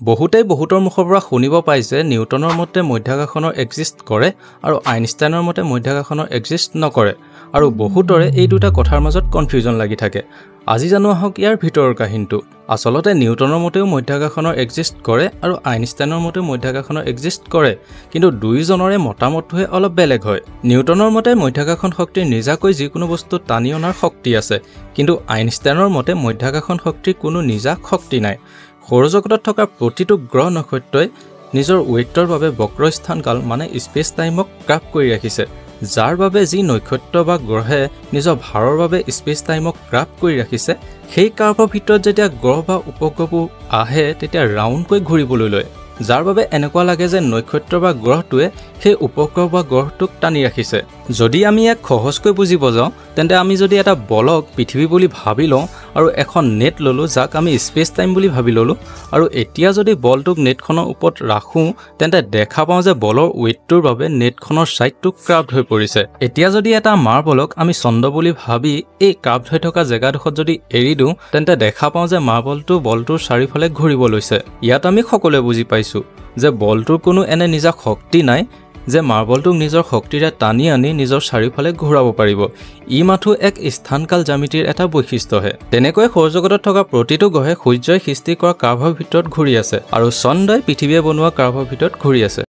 বহুতেই বহুতৰ মুখৰ পৰা শুনিব পাইছে নিউটনৰ মতে মধ্যাকৰ্ষণৰ এক্সিষ্ট কৰে আৰু আইনষ্টাইনৰ মতে মধ্যাকৰ্ষণৰ এক্সিষ্ট নকৰে আৰু বহুতৰে এই দুটা কথাৰ মাজত কনফিউজন লাগি থাকে। আজি জানো আহক ইয়াৰ ভিতৰৰ কাহিনীটো। আচলতে নিউটনৰ মতেও মধ্যাকৰ্ষণৰ এক্সিষ্ট কৰে আৰু আইনষ্টাইনৰ মতেও মধ্যাকৰ্ষণৰ এক্সিষ্ট কৰে, কিন্তু দুয়োজনৰে মতামতটোহে অলপ বেলেগ হয়। নিউটনৰ মতে মধ্যাকৰ্ষণ শক্তিৰ নিজাকৈ যিকোনো বস্তু টানি অনাৰ শক্তি আছে, কিন্তু আইনষ্টাইনৰ মতে মধ্যাকৰ্ষণ শক্তিৰ কোনো নিজা শক্তি নাই। সৌৰজগতত থকা প্ৰতিটো গ্ৰহ নক্ষত্ৰই নিজৰ ৱেইটৰ বাবে বক্ৰস্থানকাল মানে স্পেচ টাইমক ক্ৰাফ কৰি ৰাখিছে, যাৰ বাবে যি নক্ষত্ৰ বা গ্ৰহে নিজৰ ভাৰৰ বাবে স্পেচ টাইমক ক্ৰাফ কৰি ৰাখিছে, সেই কাৰ্ভৰ ভিতৰত যেতিয়া গ্ৰহ বা উপগ্ৰহবোৰ আহে তেতিয়া ৰাউণ্ডকৈ ঘূৰিবলৈ লয়, যাৰ বাবে এনেকুৱা লাগে যে নক্ষত্ৰ বা গ্ৰহটোৱে সেই উপগ্ৰহ বা গ্ৰহটোক টানি ৰাখিছে। যদি আমি ইয়াক সহজকৈ বুজিব যাওঁ তেন্তে আমি যদি এটা বলক পৃথিৱী বুলি ভাবি লওঁ আৰু এখন নেট ল'লোঁ যাক আমি স্পেচ টাইম বুলি ভাবি ল'লোঁ, আৰু এতিয়া যদি বলটোক নেটখনৰ ওপৰত ৰাখোঁ তেন্তে দেখা পাওঁ যে বলৰ ৱেইটটোৰ বাবে নেটখনৰ ছাইডটো ক্ৰাফ্ট হৈ পৰিছে। এতিয়া যদি এটা মাৰ্বলক আমি চন্দ্ৰ বুলি ভাবি এই ক্ৰাফ্ট হৈ থকা জেগাডোখৰত যদি এৰি দিওঁ তেন্তে দেখা পাওঁ যে মাৰ্বলটো বলটোৰ চাৰিওফালে ঘূৰিব লৈছে। ইয়াত আমি সকলোৱে বুজি পাইছোঁ যে বলটোৰ কোনো এনে নিজা শক্তি নাই যে মাৰ্বলটোক নিজৰ শক্তিৰে টানি আনি নিজৰ চাৰিওফালে ঘূৰাব পাৰিব। ই মাথো এক স্থানকাল জ্যামিতিৰ এটা বৈশিষ্ট্যহে। তেনেকৈ সৌৰজগতত থকা প্ৰতিটো গ্ৰহে সূৰ্যই সৃষ্টি কৰা কাৰ্ভৰ ভিতৰত ঘূৰি আছে আৰু চন্দ্ৰই পৃথিৱীয়ে বনোৱা কাৰ্ভৰ ভিতৰত ঘূৰি আছে।